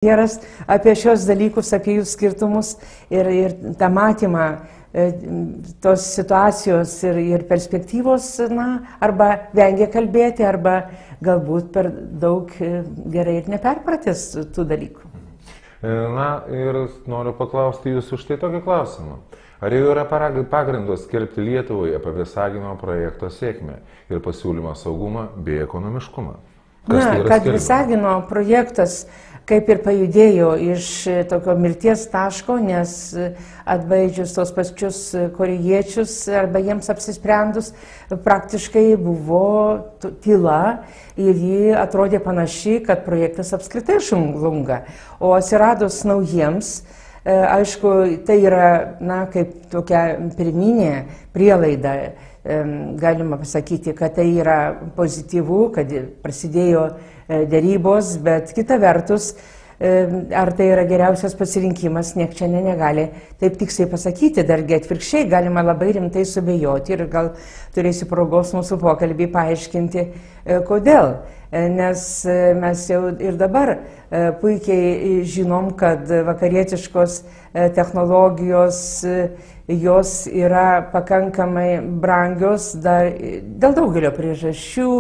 premjeras apie šios dalykus, apie jų skirtumus ir tą matymą tos situacijos ir perspektyvos, arba vengia kalbėti, arba galbūt per daug gerai ir neperpratęs tų dalykų. Na ir noriu paklausti jūsų už tai tokį klausimą. Ar jau yra pagrindas skelbti Lietuvai apie Visagino projekto sėkmę ir pasiūlymą saugumą bei ekonomiškumą? Kad Visagino projektas kaip ir pajudėjo iš tokio mirties taško, nes atbaidžius tos pačius korėjiečius arba jiems apsisprendus, praktiškai buvo tyla ir ji atrodė panaši, kad projektas apskritai žlunga. O atsiradus naujiems, aišku, tai yra, kaip tokia pirminė prielaida, galima pasakyti, kad tai yra pozityvu, kad prasidėjo dėrybos, bet kita vertus, ar tai yra geriausias pasirinkimas, nieks čia negali taip tiksliai pasakyti, dargi atvirkščiai galima labai rimtai subejoti ir gal turėsiu progos mūsų pokalbį paaiškinti, kodėl. Nes mes jau ir dabar puikiai žinom, kad vakarietiškos technologijos jos yra pakankamai brangios dar dėl daugelio priežasčių,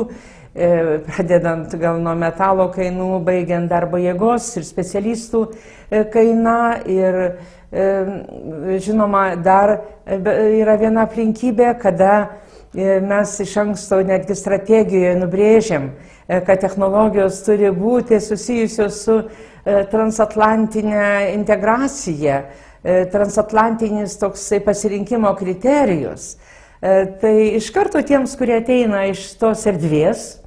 pradedant gal nuo metalo kainų, baigiant darbo jėgos ir specialistų kaina. Ir žinoma, dar yra viena aplinkybė, kada mes iš anksto netgi strategijoje nubrėžiam, kad technologijos turi būti susijusios su transatlantinė integracija, transatlantinis toksai pasirinkimo kriterijus. Tai iš karto tiems, kurie ateina iš tos erdvės,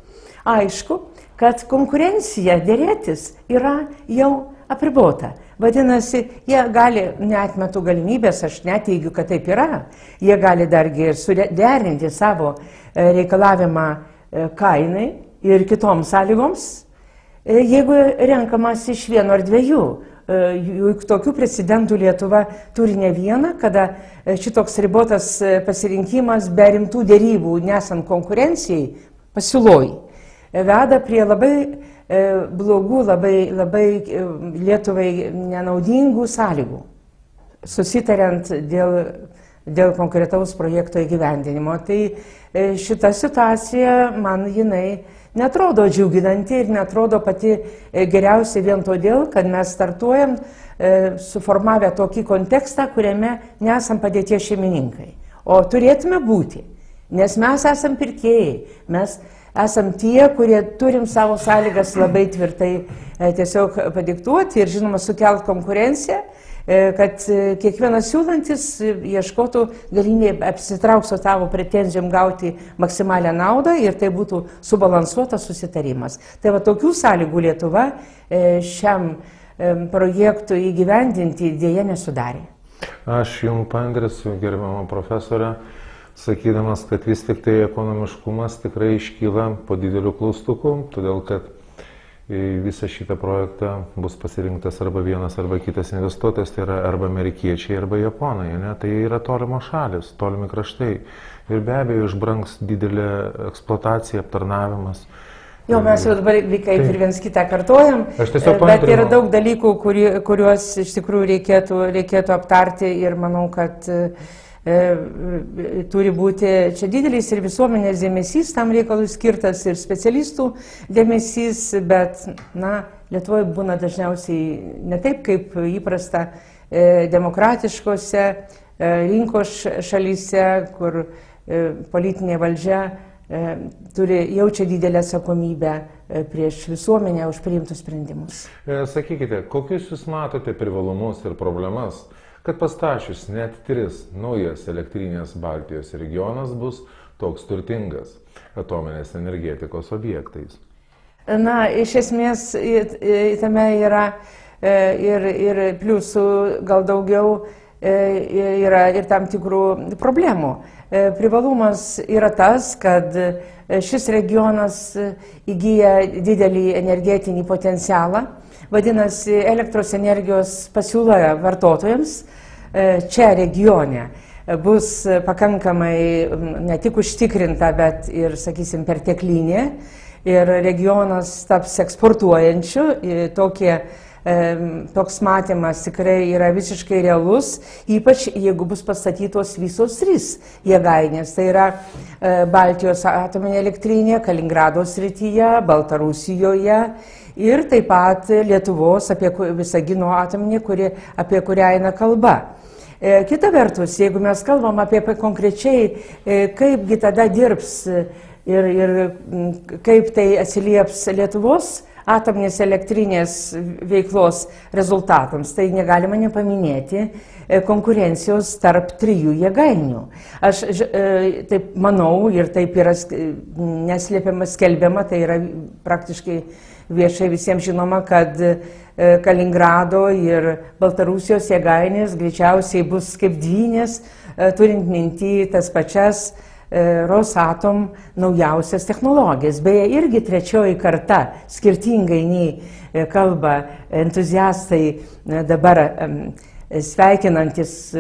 aišku, kad konkurencija dėrėtis yra jau apribota. Vadinasi, jie gali, neatmetu galimybės, aš neteigiu, kad taip yra, jie gali dargi suderinti savo reikalavimą kainai ir kitoms sąlygoms, jeigu renkamas iš vieno ar dviejų. Juk tokių precedentų Lietuva turi ne vieną, kada šitoks ribotas pasirinkimas be rimtų dėrybų, nesant konkurencijai, pasiūloj, veda prie labai blogų, labai Lietuvai nenaudingų sąlygų, susitariant dėl konkretaus projekto įgyvendinimo. Tai šita situacija man jinai netrodo džiuginanti ir netrodo pati geriausia vien todėl, kad mes startuojam suformavę tokį kontekstą, kuriame nesam padėties šeimininkai. O turėtume būti, nes mes esam pirkėjai, mes esam tie, kurie turim savo sąlygas labai tvirtai tiesiog padiktuoti ir, žinoma, sukelt konkurenciją, kad kiekvienas siūlantis ieškotų galimybę apsitraukti su tavo pretenzijom gauti maksimalią naudą ir tai būtų subalansuotas susitarimas. Tai va tokių sąlygų Lietuva šiam projektui įgyvendinti dėja nesudarė. Aš jums paantrinsiu, gerbiama profesorė, sakydamas, kad vis tik tai ekonomiškumas tikrai iškyla po didelių klaustukų, todėl kad visą šitą projektą bus pasirinktas arba vienas, arba kitas investuotojas, tai yra arba amerikiečiai, arba japonai. Tai yra tolimos šalis, tolimi kraštai. Ir be abejo, išbrangs didelė eksploatacija, aptarnavimas. Jau mes jau dabar kaip ir viens kitą kartojam, bet yra daug dalykų, kuriuos iš tikrųjų reikėtų aptarti ir manau, kad turi būti čia didelis ir visuomenės dėmesys tam reikalui skirtas ir specialistų dėmesys, bet, Lietuvoje būna dažniausiai ne taip, kaip įprasta demokratiškose rinkos šalyse, kur politinė valdžia jaučia didelę atsakomybę prieš visuomenę už priimtus sprendimus. Sakykite, kokius jūs matote privalumus ir problemas, kad pastačius net 3 naujas elektrinės Baltijos regionas bus toks turtingas atominės energetikos objektais? Iš esmės tame yra ir pliusų gal daugiau, yra ir tam tikrų problemų. Privalumas yra tas, kad šis regionas įgyja didelį energetinį potencialą, vadinasi, elektros energijos pasiūla vartotojams čia regione bus pakankamai ne tik užtikrinta, bet ir, sakysim, perteklinė. Ir regionas taps eksportuojančiu, tokie toks matymas tikrai yra visiškai realus, ypač jeigu bus pastatytos visos 3 jėgainės. Tai yra Baltijos atominė elektrinė, Kaliningrado srityje, Baltarusijoje ir taip pat Lietuvos Visagino atominė, apie kurią eina kalba. Kita vertus, jeigu mes kalbam apie konkrečiai, kaipgi tada dirbs ir kaip tai atsilieps Lietuvos atominės elektrinės veiklos rezultatams, tai negalima nepaminėti konkurencijos tarp 3 jėgainių. Aš taip manau ir taip yra neslėpiama, skelbiama, tai yra praktiškai viešai visiems žinoma, kad Kaliningrado ir Baltarusijos jėgainės greičiausiai bus kaip dvynės, turint minty tas pačias Rosatom naujausias technologijas. Beje, irgi 3 karta, skirtingai nei kalba entuziastai dabar sveikinantis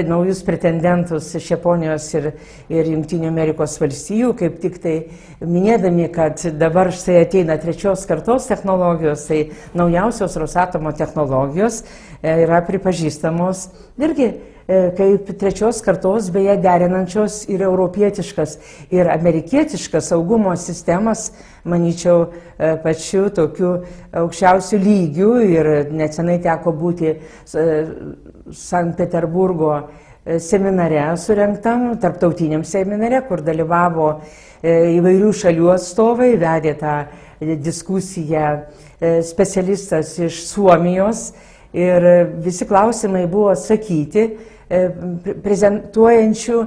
naujus pretendentus iš Japonijos ir Jungtinių Amerikos valstijų, kaip tik tai minėdami, kad dabar štai ateina 3 kartos technologijos, tai naujausios Rosatomo technologijos yra pripažįstamos irgi kaip 3 kartos, beje, derinančios ir europietiškas, ir amerikietiškas saugumo sistemas, manyčiau, pačiu tokiu aukščiausiu lygiu. Ir nesenai teko būti Sankt Peterburgo seminare surengtam, tarptautiniam seminare, kur dalyvavo įvairių šalių atstovai, vedė tą diskusiją specialistas iš Suomijos ir visi klausimai buvo atsakyti prezentuojančių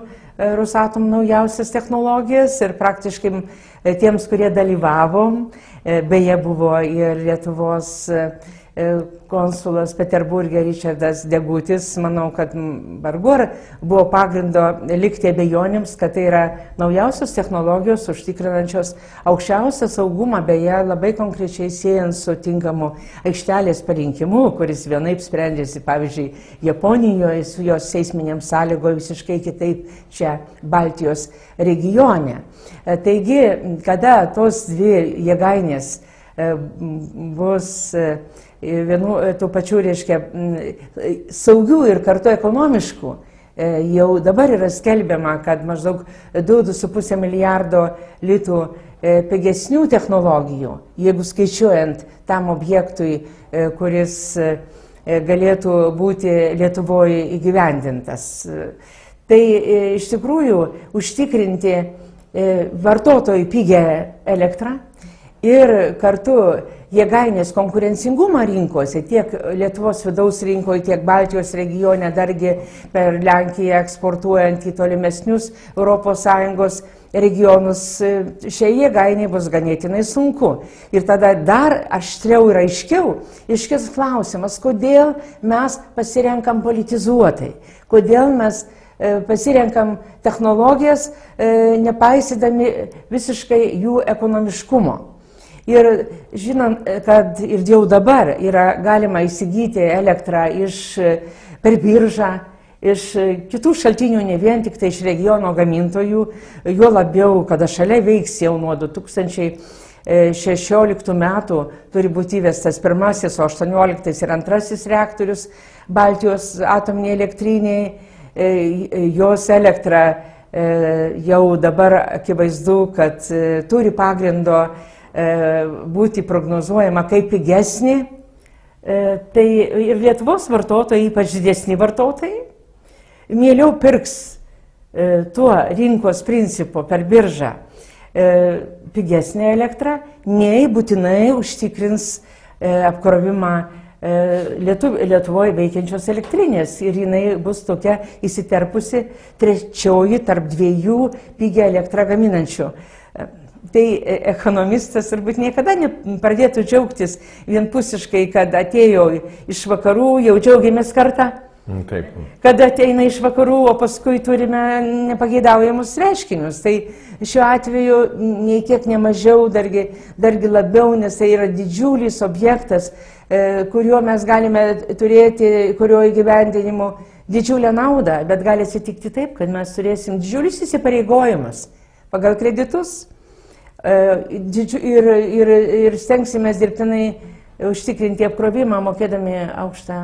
Rosatom naujausias technologijas ir praktiškai tiems, kurie dalyvavo, beje, buvo ir Lietuvos konsulas Peterburge Ričardas Degutis, manau, kad vargu ar buvo pagrindo likti abejonėms, kad tai yra naujausios technologijos užtikrinančios aukščiausią saugumą, beje, labai konkrečiai siejant su tinkamu aikštelės parinkimu, kuris vienaip sprendėsi, pavyzdžiui, Japonijoje, su jos seisminėm sąlygo visiškai kitaip čia Baltijos regione. Taigi, kada tos 2 jėgainės bus tų pačių, reiškia, saugių ir kartu ekonomiškų, jau dabar yra skelbiama, kad maždaug 2,5 milijardo litų pigesnių technologijų, jeigu skaičiuojant tam objektui, kuris galėtų būti Lietuvoje įgyvendintas. Tai iš tikrųjų užtikrinti vartotojui pigią elektrą ir kartu jėgainės konkurencingumą rinkose, tiek Lietuvos vidaus rinkoje, tiek Baltijos regione, dargi per Lenkiją eksportuojant į tolimesnius ES regionus, šiai jėgainiai bus ganėtinai sunku. Ir tada dar aštriau ir aiškiau iškils klausimas, kodėl mes pasirenkam politizuotai, kodėl mes pasirenkam technologijas, nepaisydami visiškai jų ekonomiškumo. Ir žinant, kad ir jau dabar yra galima įsigyti elektrą per biržą, iš kitų šaltinių, ne vien tik tai iš regiono gamintojų, juo labiau, kada šalia veiks jau nuo 2016 metų turi būti įvestas 1, o 18 ir 2 reaktorius Baltijos atominėje elektrinėje, jos elektra jau dabar akivaizdu, kad turi pagrindo būti prognozuojama kaip pigesnė, tai ir Lietuvos vartotojai, ypač didesni vartotojai, mieliau pirks tuo rinkos principu per biržą pigesnę elektrą, nei būtinai užtikrins apkrovimą Lietuvoje veikiančios elektrinės. Ir jinai bus tokia įsiterpusi 3 tarp 2 pigią elektrą gaminančių. Tai ekonomistas turbūt niekada nepradėtų džiaugtis vienpusiškai, kad atėjo iš vakarų, jau džiaugiamės kartą. Taip. Kad ateina iš vakarų, o paskui turime nepageidaujamus reiškinius. Tai šiuo atveju nei kiek nemažiau, dargi labiau, nes tai yra didžiulis objektas, kuriuo mes galime turėti, kurio įgyvendinimu didžiulę naudą, bet gali atsitikti taip, kad mes turėsim didžiulis įsipareigojimas pagal kreditus ir stengsimės dirbtinai užtikrinti apkrovimą, mokėdami aukštą